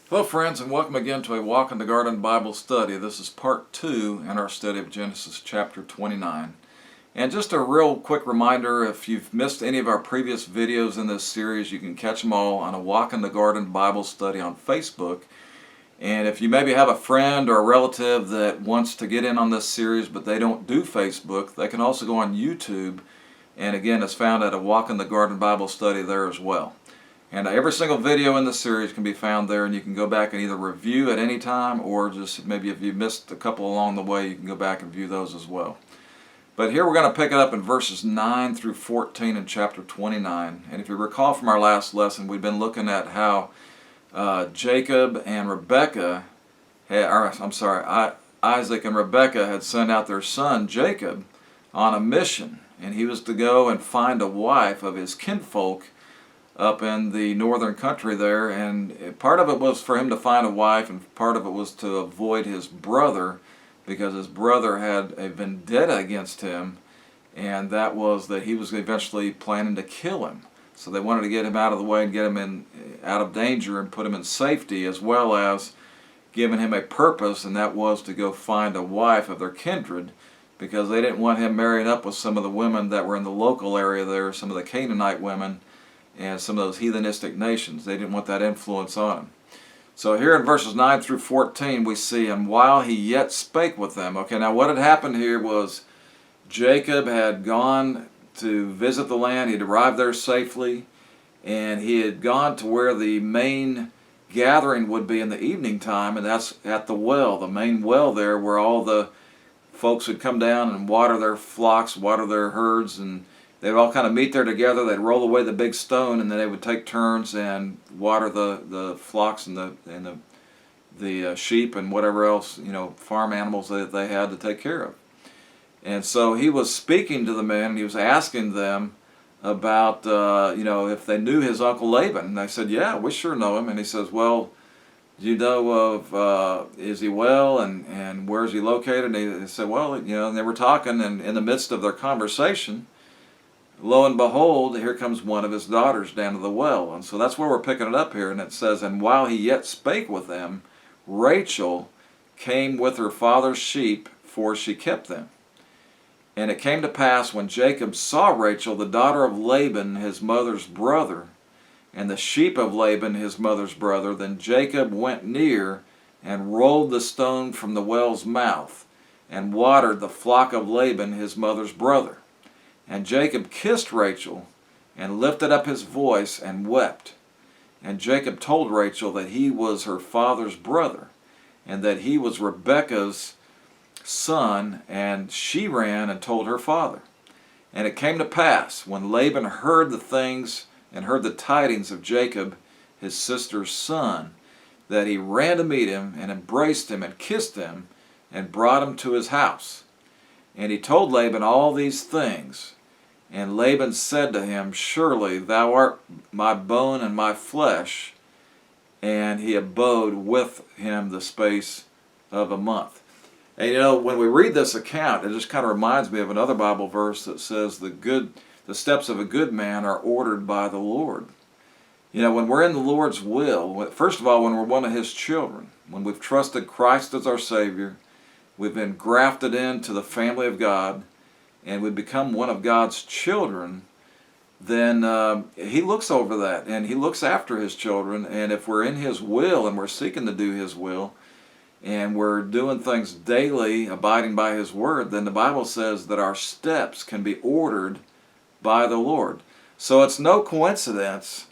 Hello friends, and welcome again to a Walk in the Garden Bible study. This is part 2 in our study of Genesis chapter 29. And just a real quick reminder, if you've missed any of our previous videos in this series, you can catch them all on a Walk in the Garden Bible study on Facebook. And if you maybe have a friend or a relative that wants to get in on this series but they don't do Facebook, they can also go on YouTube. And again, it's found at a Walk in the Garden Bible study there as well. And every single video in the series can be found there, and you can go back and either review at any time, or just maybe if you missed a couple along the way, you can go back and view those as well. But here we're going to pick it up in verses 9 through 14 in chapter 29. And if you recall from our last lesson, we've been looking at how Jacob and Rebekah, Isaac and Rebekah had sent out their son Jacob on a mission, and he was to go and find a wife of his kinfolk up in the northern country there, and part of it was for him to find a wife, and part of it was to avoid his brother, because his brother had a vendetta against him, and that was that he was eventually planning to kill him. So they wanted to get him out of the way and get him out of danger and put him in safety, as well as giving him a purpose, and that was to go find a wife of their kindred, because they didn't want him marrying up with some of the women that were in the local area there, some of the Canaanite women, and some of those heathenistic nations. They didn't want that influence on him. So here in verses 9 through 14 we see, and while he yet spake with them. Okay, now what had happened here was Jacob had gone to visit the land. He'd arrived there safely, and he had gone to where the main gathering would be in the evening time, and that's at the well, the main well there, where all the folks would come down and water their flocks, water their herds, and they'd all kind of meet there together. They'd roll away the big stone, and then they would take turns and water the flocks and the sheep and whatever else, farm animals that they had to take care of. And so he was speaking to the men, and he was asking them about if they knew his uncle Laban. And they said, "Yeah, we sure know him." And he says, "Well, do you know of is he well, and where is he located?" And they said, "Well, and they were talking, and in the midst of their conversation, lo and behold, here comes one of his daughters down to the well." And so that's where we're picking it up here. And it says, "And while he yet spake with them, Rachel came with her father's sheep, for she kept them. And it came to pass, when Jacob saw Rachel, the daughter of Laban, his mother's brother, and the sheep of Laban, his mother's brother, then Jacob went near and rolled the stone from the well's mouth, and watered the flock of Laban, his mother's brother. And Jacob kissed Rachel, and lifted up his voice, and wept. And Jacob told Rachel that he was her father's brother, and that he was Rebekah's son, and she ran and told her father. And it came to pass, when Laban heard the things, and heard the tidings of Jacob, his sister's son, that he ran to meet him, and embraced him, and kissed him, and brought him to his house. And he told Laban all these things. And Laban said to him, Surely thou art my bone and my flesh. And he abode with him the space of a month." And when we read this account, it just kind of reminds me of another Bible verse that says the steps of a good man are ordered by the Lord. When we're in the Lord's will, first of all, when we're one of His children, when we've trusted Christ as our Savior, we've been grafted into the family of God, and we become one of God's children, then He looks over that, and He looks after His children. And if we're in His will, and we're seeking to do His will, and we're doing things daily, abiding by His word, then the Bible says that our steps can be ordered by the Lord. So it's no coincidence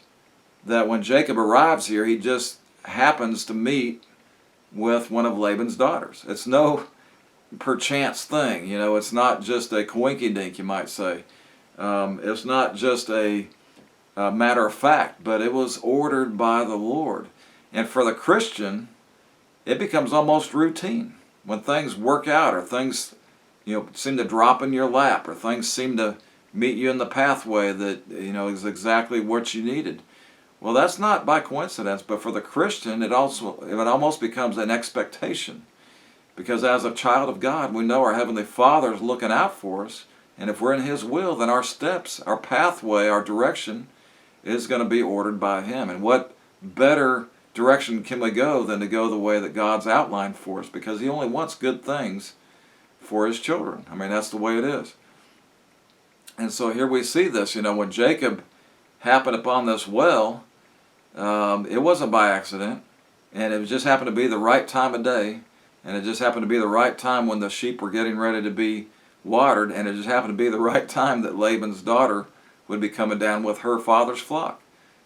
that when Jacob arrives here, he just happens to meet with one of Laban's daughters. It's no perchance thing. It's not just a coinky-dink, you might say. It's not just a matter of fact, but it was ordered by the Lord. And for the Christian, it becomes almost routine. When things work out, or things seem to drop in your lap, or things seem to meet you in the pathway that is exactly what you needed. Well, that's not by coincidence, but for the Christian, it almost becomes an expectation. Because as a child of God, we know our Heavenly Father is looking out for us, and if we're in His will, then our steps, our pathway, our direction is going to be ordered by Him. And what better direction can we go than to go the way that God's outlined for us, because He only wants good things for His children. I mean, that's the way it is. And so here we see this, when Jacob happened upon this well, it wasn't by accident, and it just happened to be the right time of day, and it just happened to be the right time when the sheep were getting ready to be watered, and it just happened to be the right time that Laban's daughter would be coming down with her father's flock.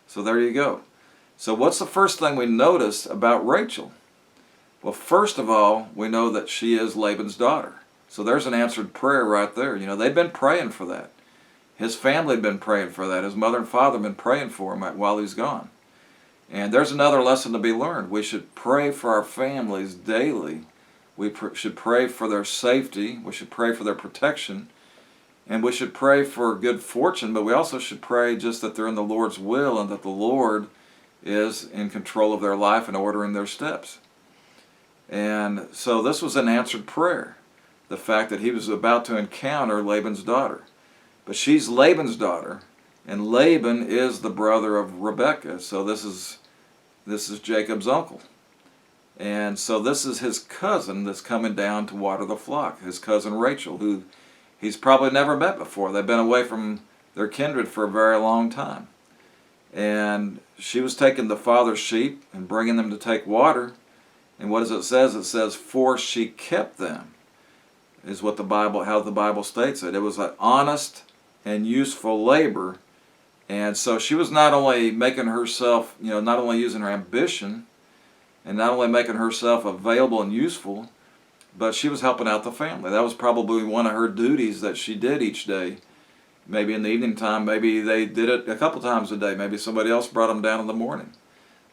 So there you go. So what's the first thing we notice about Rachel? Well, first of all, we know that she is Laban's daughter. So there's an answered prayer right there. They've been praying for that. His family had been praying for that. His mother and father have been praying for him while he's gone. And there's another lesson to be learned. We should pray for our families daily. We should pray for their safety. We should pray for their protection. And we should pray for good fortune, but we also should pray just that they're in the Lord's will and that the Lord is in control of their life and ordering their steps. And so this was an answered prayer, the fact that he was about to encounter Laban's daughter. But she's Laban's daughter, and Laban is the brother of Rebekah, so this is Jacob's uncle. And so this is his cousin that's coming down to water the flock, his cousin Rachel, who he's probably never met before. They've been away from their kindred for a very long time. And she was taking the father's sheep and bringing them to take water. And what does it says? It says, "For she kept them," is what how the Bible states it. It was an honest and useful labor. And so she was not only making herself, not only using her ambition and not only making herself available and useful, but she was helping out the family. That was probably one of her duties that she did each day. Maybe in the evening time, maybe they did it a couple times a day. Maybe somebody else brought them down in the morning.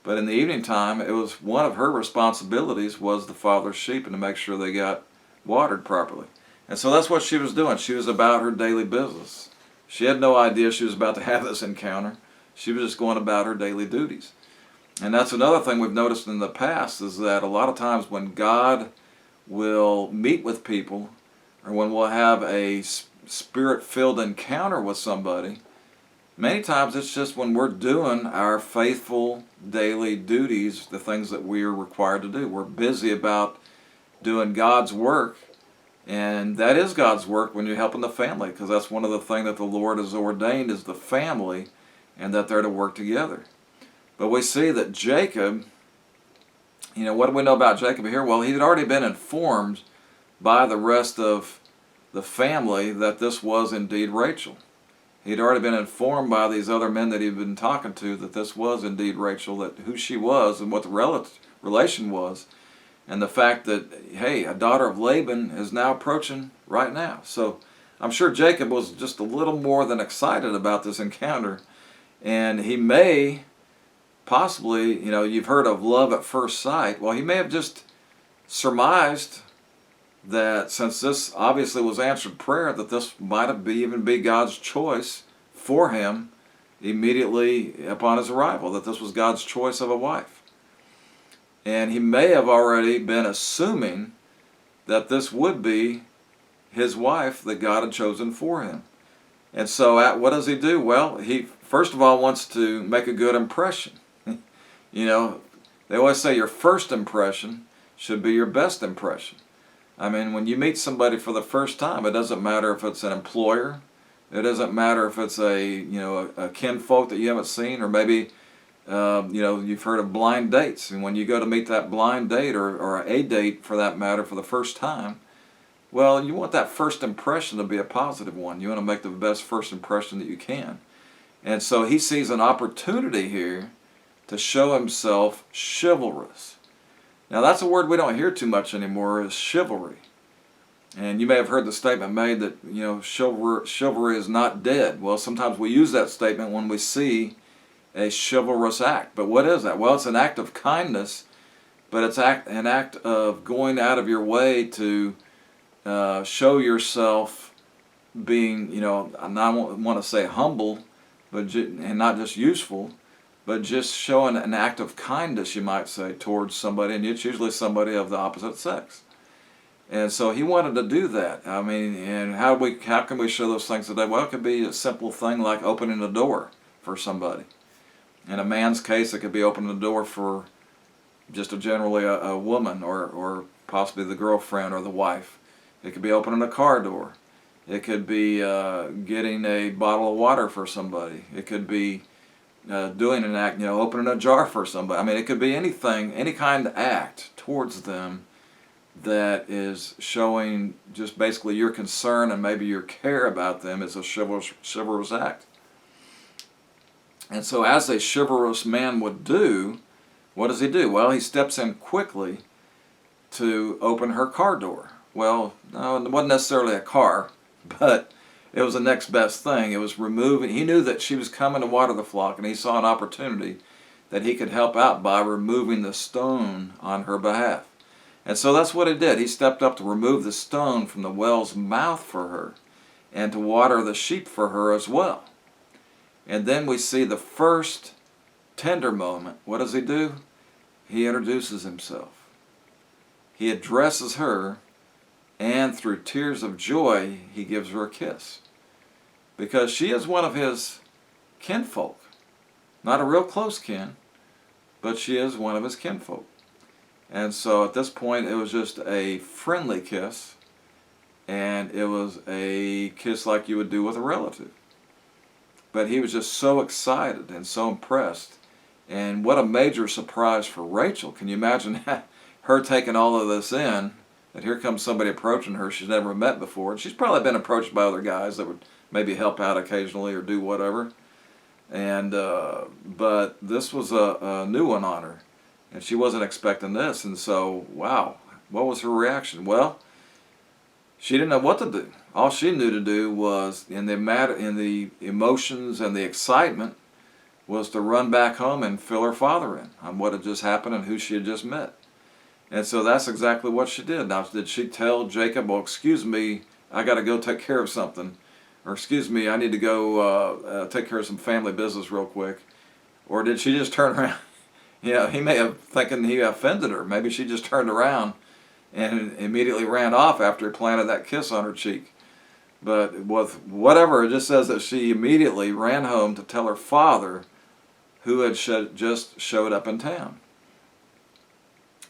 But in the evening time, it was one of her responsibilities was the father's sheep and to make sure they got watered properly. And so that's what she was doing. She was about her daily business. She had no idea she was about to have this encounter. She was just going about her daily duties. And that's another thing we've noticed in the past, is that a lot of times when God will meet with people, or when we'll have a spirit-filled encounter with somebody, many times it's just when we're doing our faithful daily duties, the things that we are required to do. We're busy about doing God's work, and that is God's work when you're helping the family, because that's one of the things that the Lord has ordained is the family, and that they're to work together. But we see that Jacob, what do we know about Jacob here? Well, he had already been informed by the rest of the family that this was indeed Rachel. He'd already been informed by these other men that he'd been talking to that this was indeed Rachel, that who she was and what the relation was, and the fact that, hey, a daughter of Laban is now approaching right now. So I'm sure Jacob was just a little more than excited about this encounter, and he may possibly, you've heard of love at first sight. Well, he may have just surmised that since this obviously was answered prayer, that this might have even be God's choice for him immediately upon his arrival, that this was God's choice of a wife. And he may have already been assuming that this would be his wife that God had chosen for him. And so what does he do? Well, he first of all wants to make a good impression. They always say your first impression should be your best impression. I mean, when you meet somebody for the first time, it doesn't matter if it's an employer, it doesn't matter if it's a kinfolk that you haven't seen, or maybe you've heard of blind dates. And when you go to meet that blind date or a date for that matter for the first time, well, you want that first impression to be a positive one. You want to make the best first impression that you can. And so he sees an opportunity here to show himself chivalrous. Now that's a word we don't hear too much anymore, is chivalry. And you may have heard the statement made that, chivalry is not dead. Well, sometimes we use that statement when we see a chivalrous act. But what is that? Well, it's an act of kindness, but it's an act of going out of your way to show yourself being, and I want to say humble, and not just useful, but just showing an act of kindness, you might say, towards somebody, and it's usually somebody of the opposite sex. And so he wanted to do that. I mean, and how can we show those things today? Well, it could be a simple thing like opening a door for somebody. In a man's case, it could be opening the door for just generally a woman, or possibly the girlfriend or the wife. It could be opening a car door. It could be getting a bottle of water for somebody. It could be doing an act, opening a jar for somebody. I mean, it could be anything, any kind of act towards them that is showing just basically your concern and maybe your care about them is a chivalrous act. And so as a chivalrous man would do, what does he do? Well, he steps in quickly to open her car door. Well, no, it wasn't necessarily a car, but it was the next best thing. It was removing, he knew that she was coming to water the flock, and he saw an opportunity that he could help out by removing the stone on her behalf. And so that's what he did. He stepped up to remove the stone from the well's mouth for her and to water the sheep for her as well. And then we see the first tender moment. What does he do? He introduces himself. He addresses her, and through tears of joy, he gives her a kiss. Because she is one of his kinfolk. Not a real close kin, but she is one of his kinfolk. And so at this point, it was just a friendly kiss, and it was a kiss like you would do with a relative. But he was just so excited and so impressed. And what a major surprise for Rachel. Can you imagine her taking all of this in, that here comes somebody approaching her she's never met before. And she's probably been approached by other guys that would maybe help out occasionally or do whatever. And but this was a new one on her. And she wasn't expecting this. And so, wow, what was her reaction? Well, she didn't know what to do. All she knew to do was, in the emotions and the excitement, was to run back home and fill her father in on what had just happened and who she had just met. And so that's exactly what she did. Now, did she tell Jacob, well, excuse me, I got to go take care of something, or excuse me, I need to go take care of some family business real quick? Or did she just turn around? He may have thinking he offended her. Maybe she just turned around and immediately ran off after he planted that kiss on her cheek. But with whatever, it just says that she immediately ran home to tell her father, who had just showed up in town.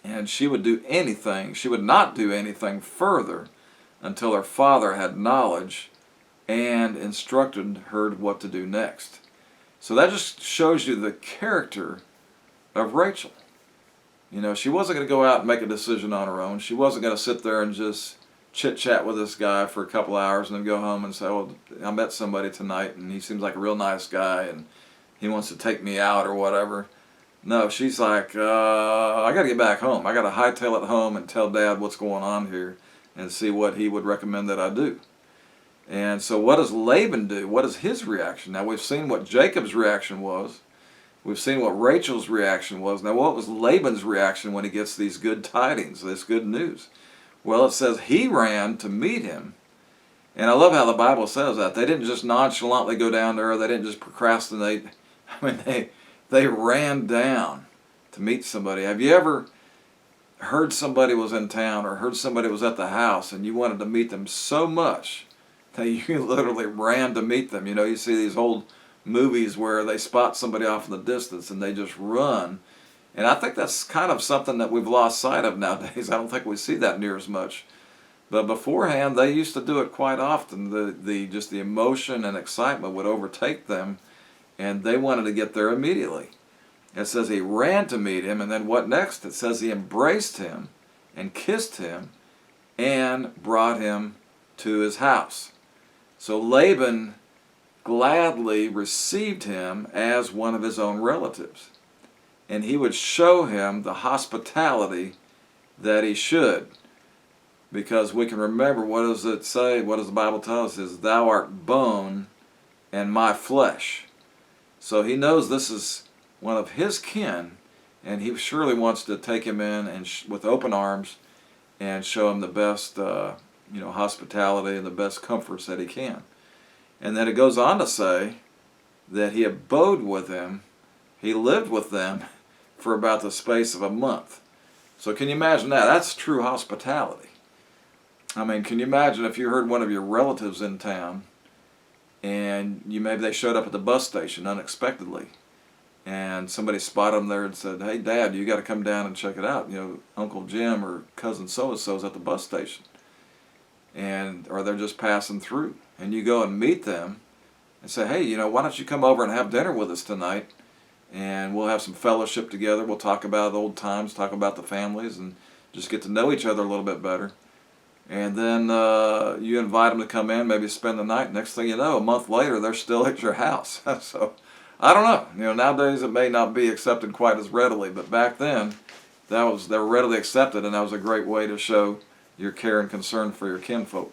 And she would do anything, she would not do anything further until her father had knowledge and instructed her what to do next. So that just shows you the character of Rachel. She wasn't going to go out and make a decision on her own. She wasn't going to sit there and just chit-chat with this guy for a couple hours and then go home and say, well, I met somebody tonight and he seems like a real nice guy and he wants to take me out or whatever. No, she's like, I got to get back home. I got to hightail it home and tell Dad what's going on here and see what he would recommend that I do. And so what does Laban do? What is his reaction? Now, we've seen what Jacob's reaction was. We've seen what Rachel's reaction was. Now, what was Laban's reaction when he gets these good tidings, this good news? Well, it says he ran to meet him. And I love how the Bible says that. They didn't just nonchalantly go down there. They didn't just procrastinate. I mean, they ran down to meet somebody. Have you ever heard somebody was in town or heard somebody was at the house and you wanted to meet them so much that you literally ran to meet them? You see these old movies where they spot somebody off in the distance and they just run. And I think that's kind of something that we've lost sight of nowadays. I don't think we see that near as much. But beforehand, they used to do it quite often. The emotion and excitement would overtake them, and they wanted to get there immediately. It says he ran to meet him, and then what next? It says he embraced him and kissed him and brought him to his house. So Laban gladly received him as one of his own relatives. And he would show him the hospitality that he should. Because we can remember, what does it say? What does the Bible tell us? Is thou art bone and my flesh. So he knows this is one of his kin, and he surely wants to take him in and with open arms and show him the best hospitality and the best comforts that he can. And then it goes on to say that he abode with him, he lived with them for about the space of a month. So can you imagine that? That's true hospitality. I mean, can you imagine if you heard one of your relatives in town and maybe they showed up at the bus station unexpectedly and somebody spotted him there and said, "Hey, Dad, you got to come down and check it out. Uncle Jim or cousin so-and-so's at the bus station." Or they're just passing through. And you go and meet them and say, "Hey, why don't you come over and have dinner with us tonight? And we'll have some fellowship together. We'll talk about old times, talk about the families, and just get to know each other a little bit better." And then you invite them to come in, maybe spend the night. Next thing you know, a month later, they're still at your house. So, I don't know. Nowadays it may not be accepted quite as readily, but back then, they were readily accepted, and that was a great way to show your care and concern for your kinfolk.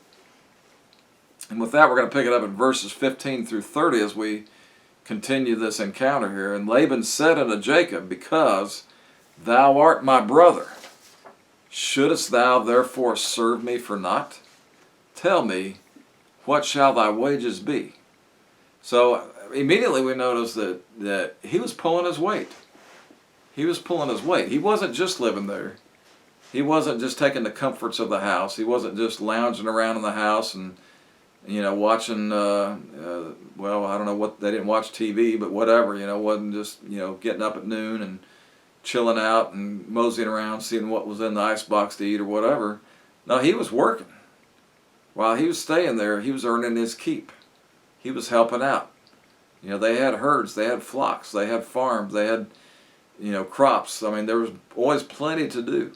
And with that, we're going to pick it up in verses 15 through 30 as we continue this encounter here. "And Laban said unto Jacob, Because thou art my brother, shouldest thou therefore serve me for naught? Tell me, what shall thy wages be?" So immediately we notice that he was pulling his weight. He was pulling his weight. He wasn't just living there. He wasn't just taking the comforts of the house. He wasn't just lounging around in the house and watching, well, I don't know what, they didn't watch TV, but whatever, wasn't just, getting up at noon and chilling out and moseying around, seeing what was in the icebox to eat or whatever. No, he was working. While he was staying there, he was earning his keep. He was helping out. They had herds, they had flocks, they had farms, they had, crops. I mean, there was always plenty to do.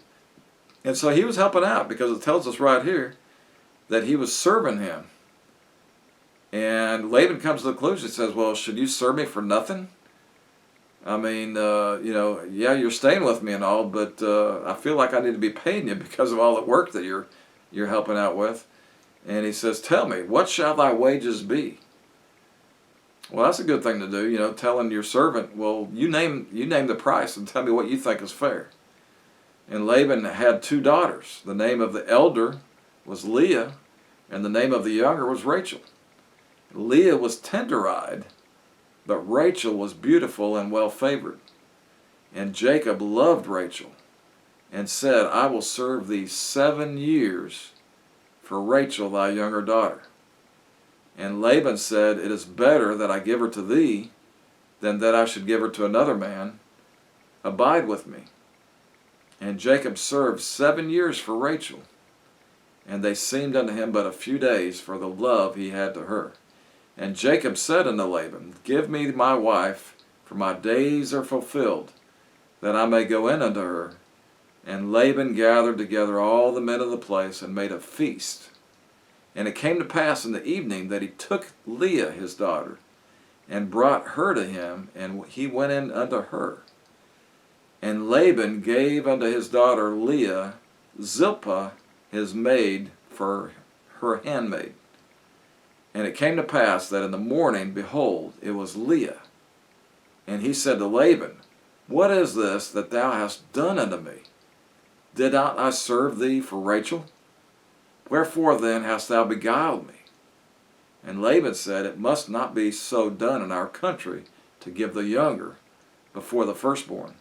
And so he was helping out, because it tells us right here that he was serving him. And Laban comes to the conclusion, says, "Well, should you serve me for nothing? I mean, yeah, you're staying with me and all, but I feel like I need to be paying you because of all the work that you're helping out with." And he says, "Tell me, what shall thy wages be?" Well, that's a good thing to do, telling your servant, "Well, you name the price and tell me what you think is fair." And Laban had 2 daughters. The name of the elder was Leah, and the name of the younger was Rachel. Leah was tender-eyed, but Rachel was beautiful and well-favored. And Jacob loved Rachel, and said, "I will serve thee 7 years for Rachel thy younger daughter." And Laban said, "It is better that I give her to thee, than that I should give her to another man. Abide with me." And Jacob served 7 years for Rachel, and they seemed unto him but a few days, for the love he had to her. And Jacob said unto Laban, "Give me my wife, for my days are fulfilled, that I may go in unto her." And Laban gathered together all the men of the place, and made a feast. And it came to pass in the evening that he took Leah his daughter, and brought her to him, and he went in unto her. And Laban gave unto his daughter Leah Zilpah his maid for her handmaid. And it came to pass that in the morning, behold, it was Leah. And he said to Laban, "What is this that thou hast done unto me? Did not I serve thee for Rachel? Wherefore then hast thou beguiled me?" And Laban said, "It must not be so done in our country, to give the younger before the firstborn.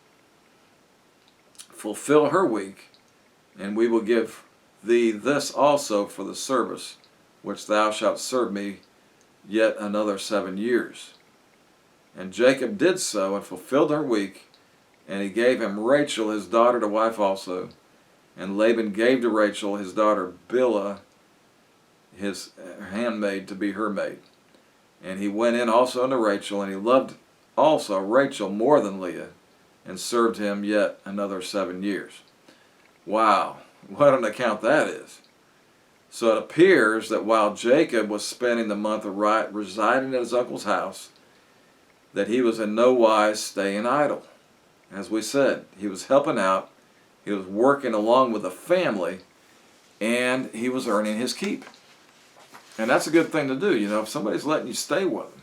Fulfill her week, and we will give thee this also for the service which thou shalt serve me yet another 7 years." And Jacob did so, and fulfilled her week, and he gave him Rachel his daughter to wife also. And Laban gave to Rachel his daughter Bilhah his handmaid to be her maid. And he went in also unto Rachel, and he loved also Rachel more than Leah, and served him yet another 7 years. Wow, what an account that is. So it appears that while Jacob was spending the month of residing at his uncle's house, that he was in no wise staying idle. As we said, he was helping out, he was working along with the family, and he was earning his keep. And that's a good thing to do, if somebody's letting you stay with them.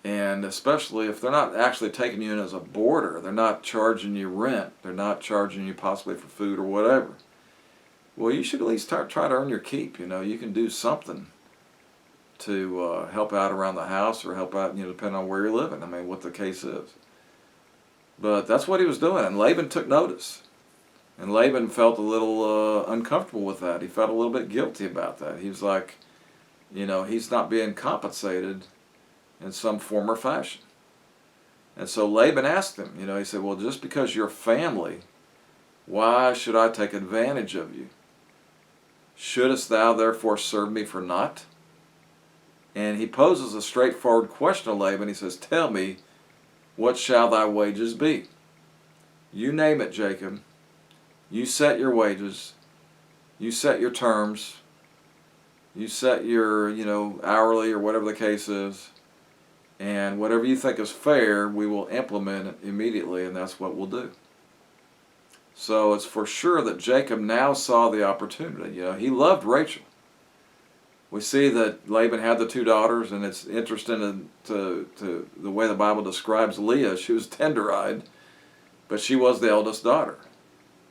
And especially if they're not actually taking you in as a boarder, they're not charging you rent, they're not charging you possibly for food or whatever. Well, you should at least try to earn your keep. You can do something to help out around the house, or help out, depending on where you're living. I mean, what the case is. But that's what he was doing, and Laban took notice. And Laban felt a little uncomfortable with that. He felt a little bit guilty about that. He was like, he's not being compensated in some form or fashion. And so Laban asked him, he said, well, just because you're family, why should I take advantage of you? Shouldest thou therefore serve me for naught? And he poses a straightforward question to Laban. He says, tell me, what shall thy wages be? You name it, Jacob. You set your wages. You set your terms. You set your, hourly or whatever the case is. And whatever you think is fair, we will implement it immediately, and that's what we'll do. So it's for sure that Jacob now saw the opportunity. He loved Rachel. We see that Laban had the two daughters, and it's interesting to the way the Bible describes Leah. She was tender-eyed, but she was the eldest daughter.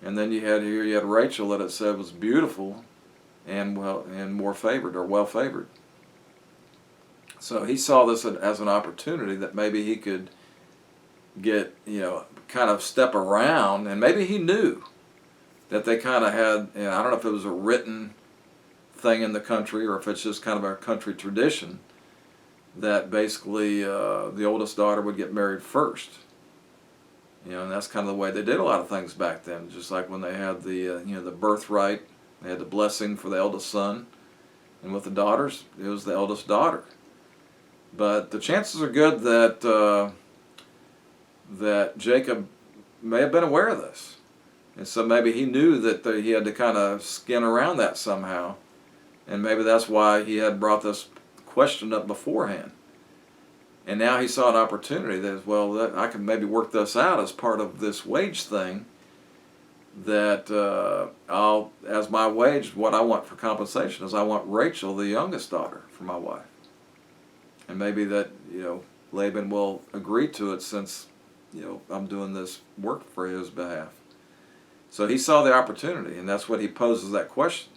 And then you had Rachel that it said was beautiful and more favored, or well favored. So he saw this as an opportunity that maybe he could get, kind of step around, and maybe he knew that they kind of had, I don't know if it was a written thing in the country or if it's just kind of a country tradition that basically the oldest daughter would get married first. And that's kind of the way they did a lot of things back then. Just like when they had the birthright, they had the blessing for the eldest son, and with the daughters, it was the eldest daughter. But the chances are good that Jacob may have been aware of this, and so maybe he knew that he had to kind of skin around that somehow, and maybe that's why he had brought this question up beforehand. And now he saw an opportunity that, I can maybe work this out as part of this wage thing, that I'll, as my wage, what I want for compensation is I want Rachel, the youngest daughter, for my wife. And maybe that, Laban will agree to it since, I'm doing this work for his behalf. So he saw the opportunity, and that's what he poses that question.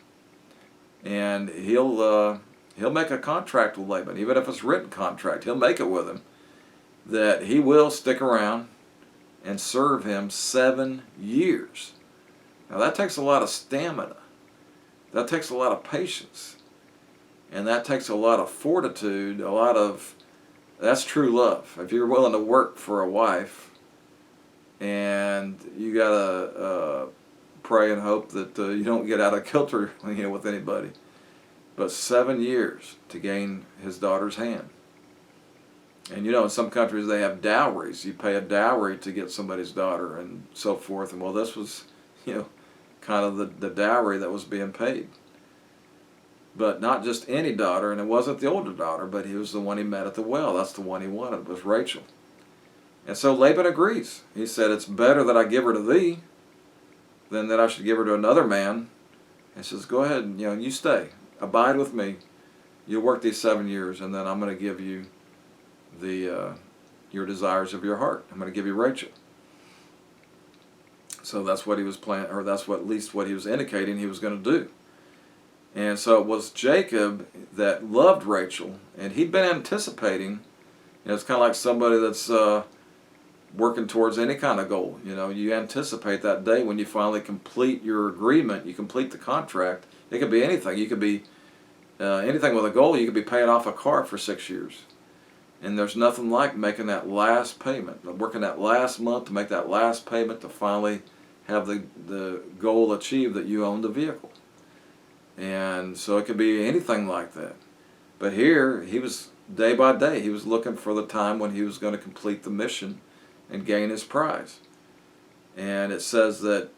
And he'll make a contract with Laban, even if it's a written contract. He'll make it with him that he will stick around and serve him 7 years. Now that takes a lot of stamina. That takes a lot of patience. And that takes a lot of fortitude, that's true love. If you're willing to work for a wife, and you gotta pray and hope that you don't get out of kilter, with anybody. But 7 years to gain his daughter's hand. And in some countries they have dowries. You pay a dowry to get somebody's daughter and so forth. And well, this was, kind of the dowry that was being paid. But not just any daughter, and it wasn't the older daughter, but he was the one he met at the well. That's the one he wanted, was Rachel. And so Laban agrees. He said, it's better that I give her to thee than that I should give her to another man. He says, go ahead, you stay. Abide with me. You'll work these 7 years, and then I'm going to give you your desires of your heart. I'm going to give you Rachel. So that's what he was planning, or that's at least what he was indicating he was going to do. And so it was Jacob that loved Rachel, and he'd been anticipating. It's kind of like somebody that's working towards any kind of goal. You anticipate that day when you finally complete your agreement, you complete the contract. It could be anything. You could be anything with a goal. You could be paying off a car for 6 years. And there's nothing like making that last payment, working that last month to make that last payment to finally have the goal achieved that you own the vehicle. And so it could be anything like that. But here, he was, day by day, he was looking for the time when he was going to complete the mission and gain his prize. And it says that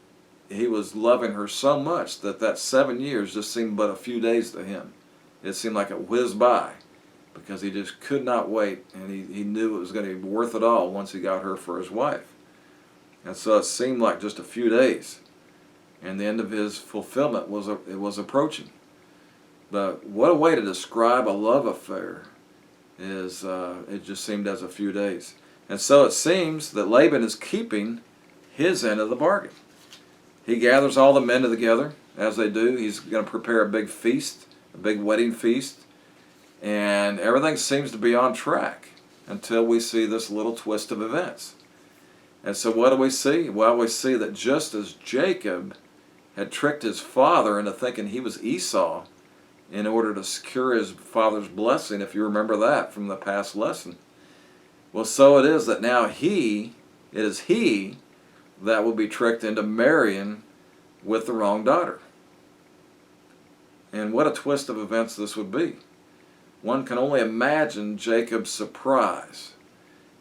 he was loving her so much that 7 years just seemed but a few days to him. It seemed like it whizzed by because he just could not wait, and he knew it was going to be worth it all once he got her for his wife. And so it seemed like just a few days. And the end of his fulfillment was approaching. But what a way to describe a love affair is it just seemed as a few days. And so it seems that Laban is keeping his end of the bargain. He gathers all the men together, as they do. He's going to prepare a big feast, a big wedding feast. And everything seems to be on track until we see this little twist of events. And so what do we see? Well, we see that just as Jacob had tricked his father into thinking he was Esau in order to secure his father's blessing, if you remember that from the past lesson, Well, so it is that now it is he that will be tricked into marrying with the wrong daughter. And what a twist of events this would be. One can only imagine Jacob's surprise.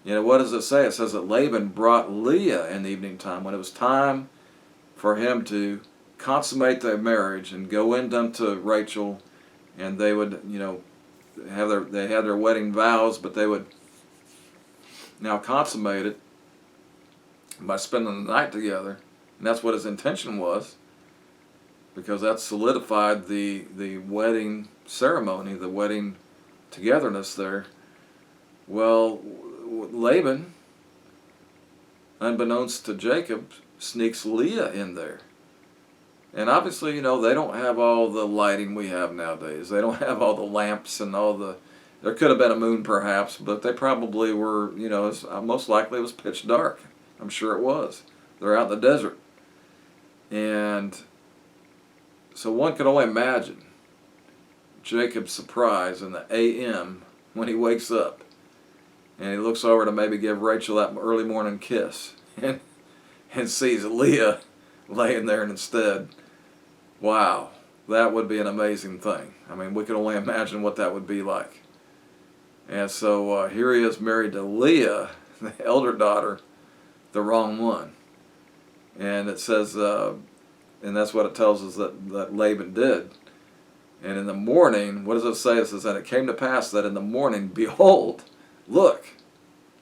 You know, what does it say? It says that Laban brought Leah in the evening time, when it was time for him to consummate their marriage and go in unto Rachel, and they would, they had their wedding vows, but they would now consummate it by spending the night together. And that's what his intention was, because that solidified the wedding ceremony, the wedding togetherness there. Well, Laban, unbeknownst to Jacob, sneaks Leah in there. And obviously, they don't have all the lighting we have nowadays. They don't have all the lamps and all the... There could have been a moon perhaps, but they probably were, most likely it was pitch dark. I'm sure it was. They're out in the desert. And so one could only imagine Jacob's surprise in the a.m. when he wakes up. And he looks over to maybe give Rachel that early morning kiss. And sees Leah laying there instead. Wow, that would be an amazing thing. I mean, we can only imagine what that would be like. And so here he is married to Leah, the elder daughter, the wrong one. And it says, and that's what it tells us that Laban did. And in the morning, what does it say? It says, and it came to pass that in the morning, behold, look,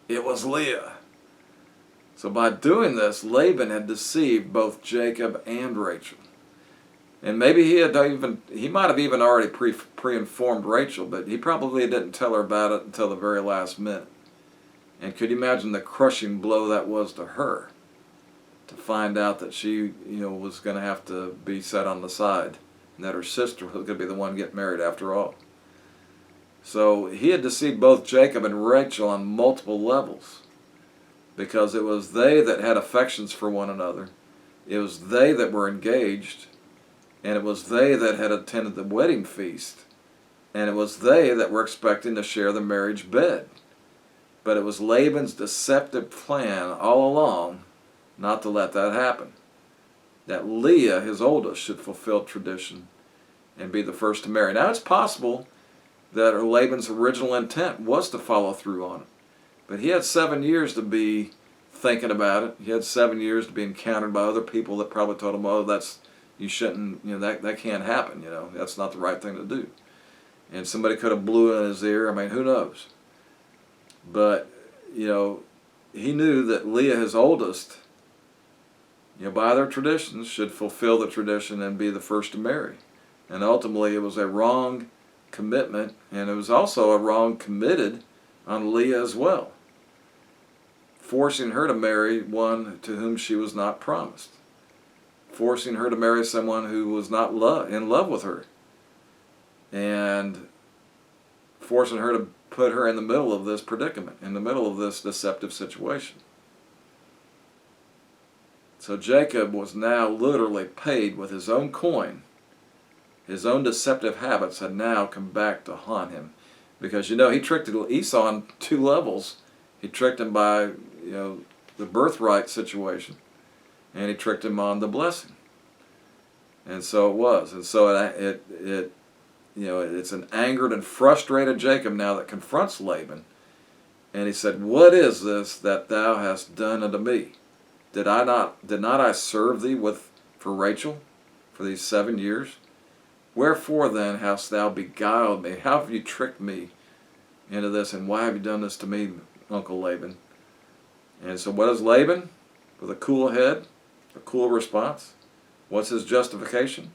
it was Leah. So by doing this, Laban had deceived both Jacob and Rachel. And maybe he might have even already pre-informed Rachel, but he probably didn't tell her about it until the very last minute. And could you imagine the crushing blow that was to her, to find out that she, was going to have to be set on the side, and that her sister was going to be the one getting married after all. So he had deceived both Jacob and Rachel on multiple levels, because it was they that had affections for one another. It was they that were engaged, and it was they that had attended the wedding feast, and it was they that were expecting to share the marriage bed. But it was Laban's deceptive plan all along not to let that happen. That Leah, his oldest, should fulfill tradition and be the first to marry. Now it's possible that Laban's original intent was to follow through on it. But he had 7 years to be thinking about it. He had 7 years to be encountered by other people that probably told him, oh, you shouldn't, that can't happen, that's not the right thing to do. And somebody could have blew in his ear. I mean, who knows? But, he knew that Leah, his oldest, by their traditions, should fulfill the tradition and be the first to marry. And ultimately, it was a wrong commitment, and it was also a wrong committed on Leah as well, forcing her to marry one to whom she was not promised, forcing her to marry someone who was not in love with her, and forcing her to put her in the middle of this predicament, in the middle of this deceptive situation. So Jacob was now literally paid with his own coin. His own deceptive habits had now come back to haunt him. Because, he tricked Esau on two levels. He tricked him by, the birthright situation. And he tricked him on the blessing. And so it was. And so it's an angered and frustrated Jacob now that confronts Laban. And he said, what is this that thou hast done unto me? Did not I serve thee for Rachel for these 7 years? Wherefore then hast thou beguiled me? How have you tricked me into this? And why have you done this to me, Uncle Laban? And so what does Laban, with a cool head, a cool response? What's his justification?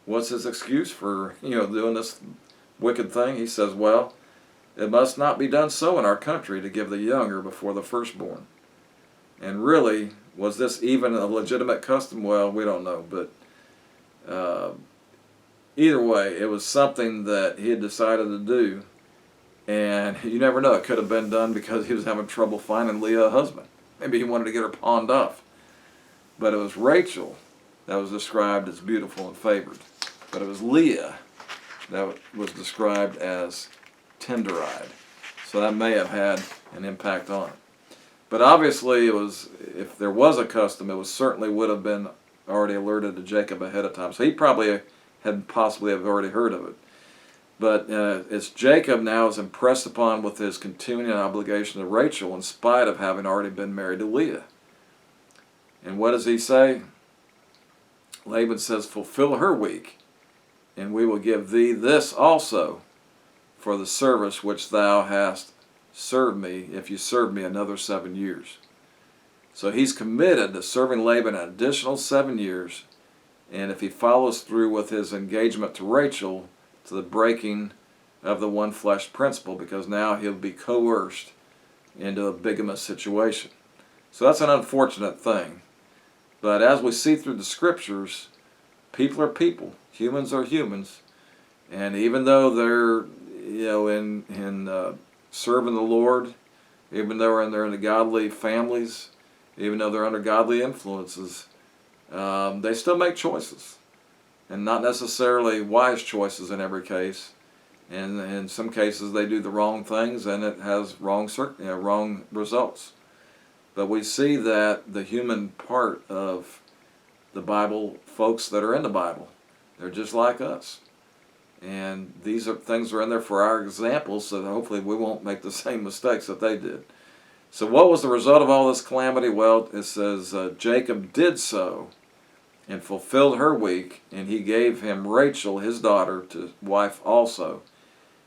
What's his excuse for, doing this wicked thing? He says, well, it must not be done so in our country to give the younger before the firstborn. And really, was this even a legitimate custom? Well, we don't know, but either way, it was something that he had decided to do, and you never know, it could have been done because he was having trouble finding Leah a husband. Maybe he wanted to get her pawned off. But it was Rachel that was described as beautiful and favored. But it was Leah that was described as tender-eyed. So that may have had an impact on it. But obviously, it was, if there was a custom, it was certainly would have been already alerted to Jacob ahead of time. So he probably had possibly have already heard of it. But it's Jacob now is impressed upon with his continuing obligation to Rachel in spite of having already been married to Leah. And what does he say? Laban says, fulfill her week, and we will give thee this also for the service which thou hast served me, if you serve me another 7 years. So he's committed to serving Laban an additional 7 years, and if he follows through with his engagement to Rachel, to the breaking of the one flesh principle, because now he'll be coerced into a bigamous situation. So that's an unfortunate thing. But as we see through the scriptures, people are people, humans are humans, and even though they're in serving the Lord, even though they're in the godly families, even though they're under godly influences, they still make choices, and not necessarily wise choices in every case. And in some cases, they do the wrong things, and it has wrong results. But we see that the human part of the Bible, folks that are in the Bible, they're just like us. And these are things that are in there for our examples, so that hopefully we won't make the same mistakes that they did. So what was the result of all this calamity? Well, it says Jacob did so and fulfilled her week, and he gave him Rachel, his daughter, to wife also.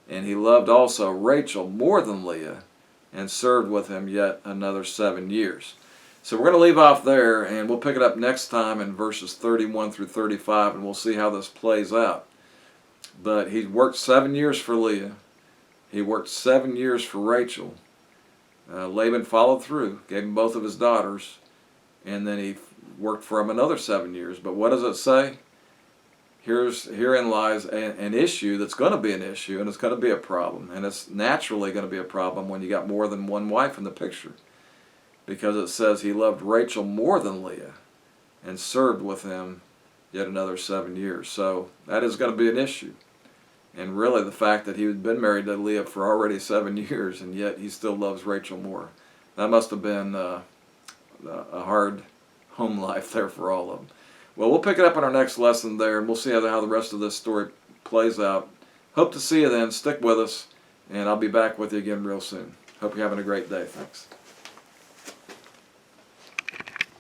And he loved also Rachel more than Leah, and served with him yet another 7 years. So we're going to leave off there, and we'll pick it up next time in verses 31 through 35, and we'll see how this plays out. But he worked 7 years for Leah. He worked 7 years for Rachel. Laban followed through, gave him both of his daughters, and then he worked for him another 7 years. But what does it say? Herein lies an issue that's going to be an issue, and it's going to be a problem. And it's naturally going to be a problem when you got more than one wife in the picture. Because it says he loved Rachel more than Leah and served with him yet another 7 years. So that is going to be an issue. And really the fact that he had been married to Leah for already 7 years, and yet he still loves Rachel more. That must have been a hard home life there for all of them. Well, we'll pick it up in our next lesson there, and we'll see how the rest of this story plays out. Hope to see you then. Stick with us, and I'll be back with you again real soon. Hope you're having a great day. Thanks.